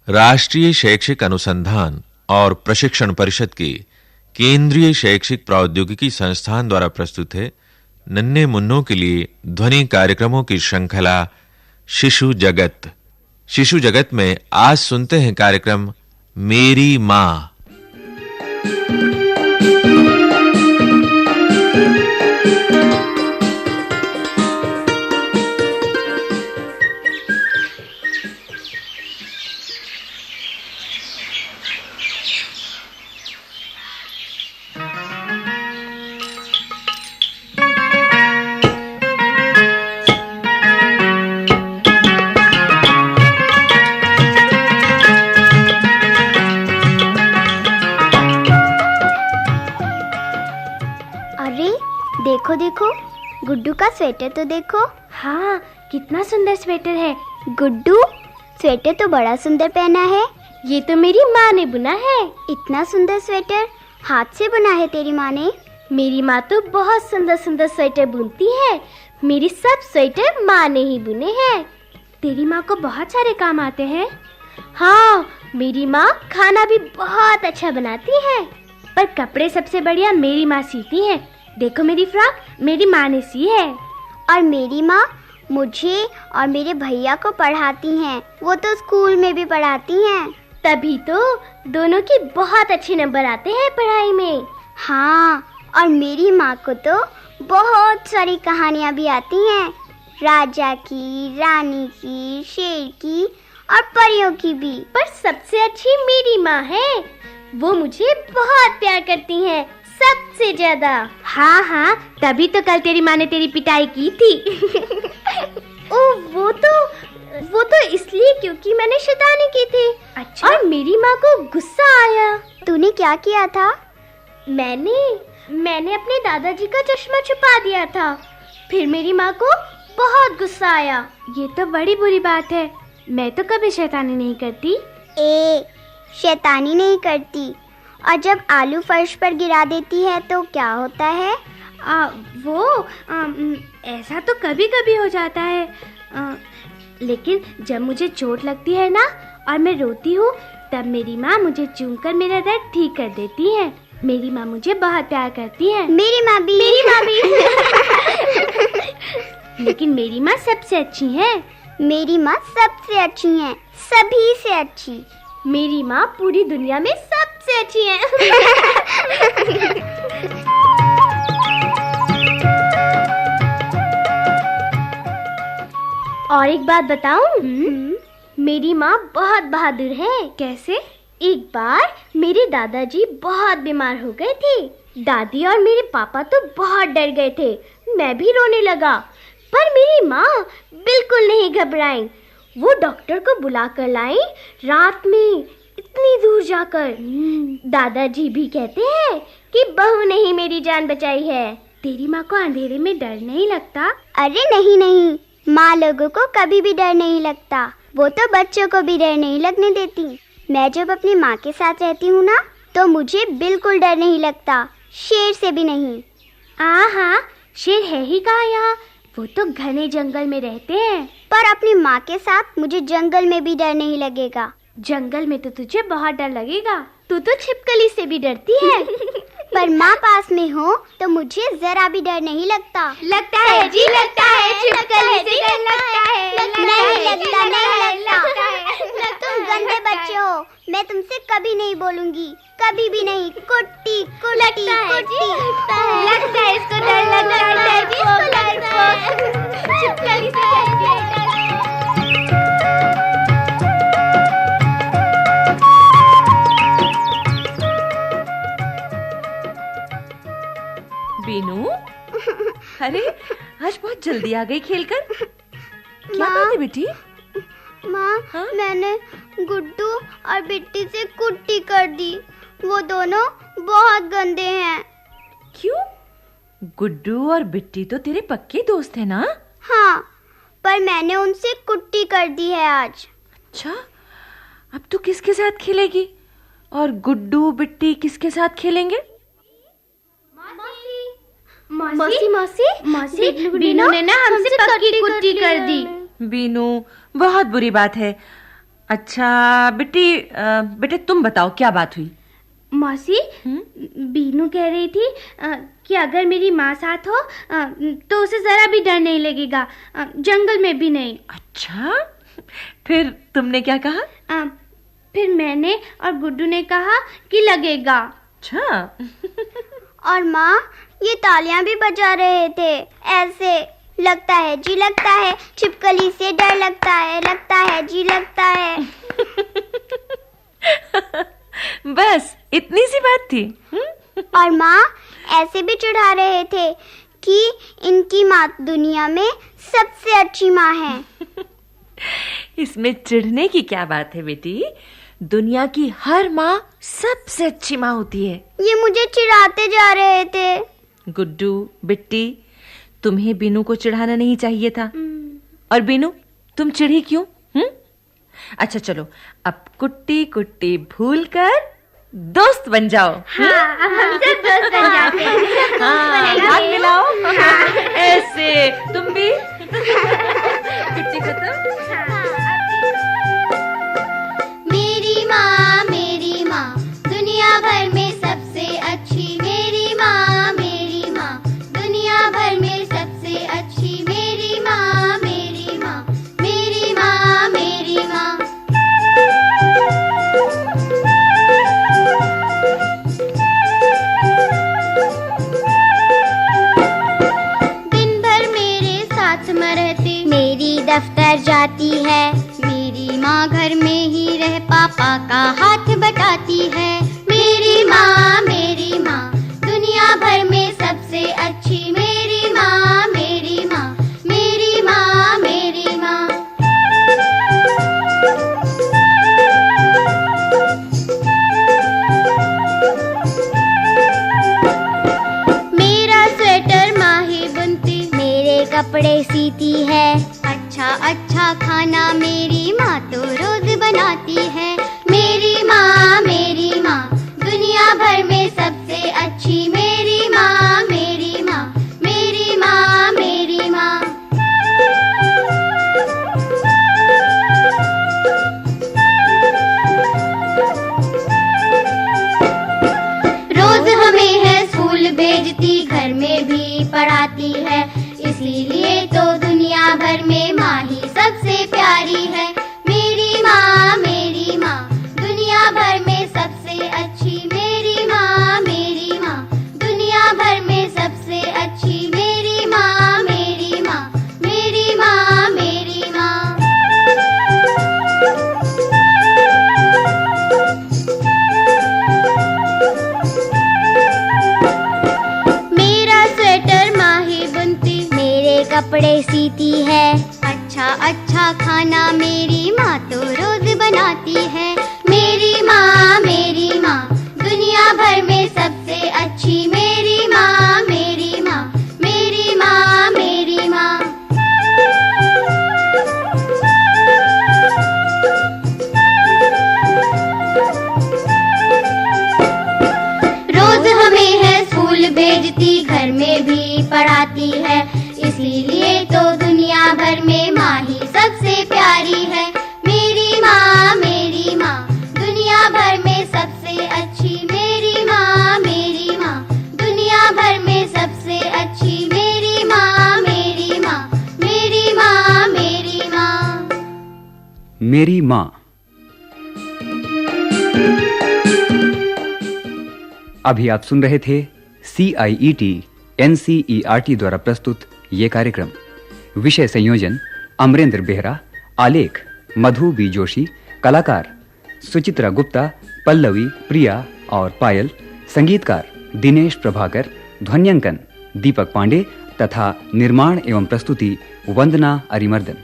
राष्ट्रीय शैक्षिक अनुसंधान और प्रशिक्षण परिषद के केंद्रीय शैक्षिक प्रौद्योगिकी संस्थान द्वारा प्रस्तुत है नन्हे मुन्नों के लिए ध्वनि कार्यक्रमों की श्रृंखला शिशु जगत में आज सुनते हैं कार्यक्रम मेरी मां। देखो देखो गुड्डू का स्वेटर तो देखो। हाँ, कितना सुंदर स्वेटर है। गुड्डू, स्वेटर तो बड़ा सुंदर पहना है। ये तो मेरी माँ ने बुना है। इतना सुंदर स्वेटर हाथ से बुना है तेरी माँ ने? मेरी माँ तो बहुत सुंदर सुंदर स्वेटर बुनती है। मेरी सब स्वेटर माँ ने ही बुने हैं। तेरी माँ को बहुत सारे काम आते हैं। हाँ, मेरी माँ खाना भी बहुत अच्छा बनाती है, पर कपड़े सबसे बढ़िया मेरी माँ सीती है। देखो मेरी फ्रॉक मेरी माँ ने सी है। और मेरी माँ मुझे और मेरे भैया को पढ़ाती हैं। वो तो स्कूल में भी पढ़ाती हैं। तभी तो दोनों की बहुत अच्छे नंबर आते हैं पढ़ाई में। हाँ, और मेरी माँ को तो बहुत सारी कहानियाँ भी आती हैं। राजा की, रानी की, शेर की और परियों की भी। पर सबसे अच्छी मेरी माँ है। वो मुझे बहुत प्यार करती हैं, सबसे ज्यादा। हाँ, तभी तो कल तेरी माँ ने तेरी पिटाई की थी। वो तो इसलिए क्योंकि मैंने शैतानी की थी। अच्छा? और मेरी माँ को गुस्सा आया। तूने क्या किया था? मैंने अपने दादाजी का चश्मा छुपा दिया था। फिर मेरी माँ को बहुत गुस्सा आया। ये तो बड़ी बुरी बात है। मैं तो कभी शैतानी नहीं करती। शैतानी नहीं करती। और जब आलू फर्श पर गिरा देती है तो क्या होता है? ऐसा तो कभी-कभी हो जाता है। लेकिन जब मुझे चोट लगती है ना और मैं रोती हूँ, तब मेरी माँ मुझे चूमकर मेरा दर्द ठीक कर देती है। मेरी माँ मुझे बहुत प्यार करती है। मेरी माँ भी। लेकिन मेरी माँ सबसे अच्छी है। मेरी माँ सबसे अच्छी है, सभी से अच्छी। मेरी माँ पूरी दुनिया में सबसे अच्छी है। और एक बात बताऊं? मेरी माँ बहुत बहादुर है। कैसे? एक बार मेरे दादाजी बहुत बीमार हो गए थे। दादी और मेरे पापा तो बहुत डर गए थे। मैं भी रोने लगा, पर मेरी माँ बिल्कुल नहीं घबराई। वो डॉक्टर को बुला कर लाई, रात में इतनी दूर जाकर। दादाजी भी कहते हैं कि बहू ने ही मेरी जान बचाई है। तेरी माँ को अंधेरे में डर नहीं लगता? अरे नहीं, माँ लोगों को कभी भी डर नहीं लगता। वो तो बच्चों को भी डर नहीं लगने देती। मैं जब अपनी माँ के साथ रहती हूँ ना, तो मुझे बिल्कुल डर नहीं लगता, शेर से भी नहीं। हाँ, शेर है ही कहाँ यहाँ? वो तो घने जंगल में रहते हैं। पर अपनी माँ के साथ मुझे जंगल में भी डर नहीं लगेगा। जंगल में तो तुझे बहुत डर लगेगा। तू तो छिपकली से भी डरती है। पर माँ पास में हो तो मुझे जरा भी डर नहीं लगता। लगता है जी, लगता है। छिपकली से डर लगता है। नहीं लगता। तुम गंदे बच्चे हो। मैं तुमसे कभी नहीं बोलूंगी, कभी भी नहीं। कुट्टी कुट्टी कुट्टी। लगता है इसको डर लगता है। छिपकली से डरती है। बीनू, अरे आज बहुत जल्दी आ गई खेलकर। क्या बात है बेटी? माँ, मैंने गुड्डू और बिट्टी से कुट्टी कर दी। वो दोनों बहुत गंदे हैं। क्यों? गुड्डू और बिट्टी तो तेरे पक्के दोस्त हैं ना? हाँ, पर मैंने उनसे कुट्टी कर दी है आज। अच्छा, अब तू किसके साथ खेलेगी? और गुड्डू बिट्टी किसके साथ खेलेंगे? मौसी, बीनू ने ना हमसे पक्की कुट्टी कर दी। बीनू, बहुत बुरी बात है। अच्छा बेटे तुम बताओ क्या बात हुई? मौसी, बीनू कह रही थी कि अगर मेरी माँ साथ हो तो उसे जरा भी डर नहीं लगेगा, जंगल में भी नहीं। अच्छा, फिर तुमने क्या कहा? फिर मैंने और गुड्डू ने कहा कि लगेगा। अच्छा। और माँ, ये तालियां भी बजा रहे थे ऐसे, लगता है जी लगता है, छिपकली से डर लगता है जी लगता है। बस इतनी सी बात थी। और माँ ऐसे भी चिढ़ा रहे थे कि इनकी माँ दुनिया में सबसे अच्छी माँ है। इसमें चिढ़ने की क्या बात है बेटी? दुनिया की हर माँ सबसे अच्छी माँ होती है। ये मुझे चिढ़ाते जा रहे थे। गुड्डू, बिट्टी, तुम्हें बीनू को चिढ़ाना नहीं चाहिए था। और बीनू, तुम चिढ़ी क्यों? अच्छा चलो, अब कुट्टी कुट्टी भूल कर दोस्त बन जाओ। हाँ, अब हम सब दोस्त बन जाते हैं। हाथ मिलाओ। ऐसे तुम भी। कुट्टी खत्म। मेरी माँ दुनिया भर में सबसे अच्छी। मेरी माँ दुनिया भर में सबसे अच्छी। मेरी माँ मेरी माँ मेरी माँ मेरी माँ। दिन भर मेरे साथ में रहती, मेरी दफ्तर जाती है। मेरी माँ घर में ही रह पापा का हाथ बटाती है। मेरी माँ दुनिया भर में सबसे अच्छी। मेरी माँ मेरी माँ मेरी माँ मेरी माँ। मेरा स्वेटर माँ ही बुनती, मेरे कपड़े सीती है। अच्छा खाना मेरी माँ तो रोज बनाती है। मेरी माँ दुनिया भर में सबसे अच्छी। मेरी माँ मेरी माँ मेरी माँ मेरी माँ। रोज हमें है स्कूल भेजती, घर में भी पढ़ाती है। इसीलिए तो दुनिया भर में माँ ही सबसे प्यारी है। मेरी माँ दुनिया भर में सबसे अच्छी। मेरी माँ दुनिया भर में सबसे अच्छी। मेरी माँ मेरी माँ मेरी माँ मेरी माँ। मेरा स्वेटर माँ ही बुनती, मेरे कपड़े सीती है। अच्छा खाना मेरी माँ तो रोज बनाती है। मेरी माँ दुनिया भर में सबसे अच्छी। मेरी माँ मेरी माँ मेरी माँ मेरी माँ। रोज हमें है स्कूल भेजती, घर में भी पढ़ाती है। इसीलिए तो दुनिया भर में माँ ही सबसे प्यारी है। मेरी माँ दुनिया भर में सबसे अच्छी। मेरी माँ दुनिया भर में सबसे अच्छी। मेरी माँ मेरी माँ मेरी माँ मेरी माँ। मेरी माँ। अभी आप सुन रहे थे CIET NCERT द्वारा प्रस्तुत ये कार्यक्रम। विषय संयोजन अमरेंद्र बेहरा, आलेख मधु बी जोशी, कलाकार सुचित्रा गुप्ता, पल्लवी, प्रिया और पायल, संगीतकार दिनेश प्रभाकर, ध्वन्यांकन दीपक पांडे तथा निर्माण एवं प्रस्तुति वंदना अरिमर्दन।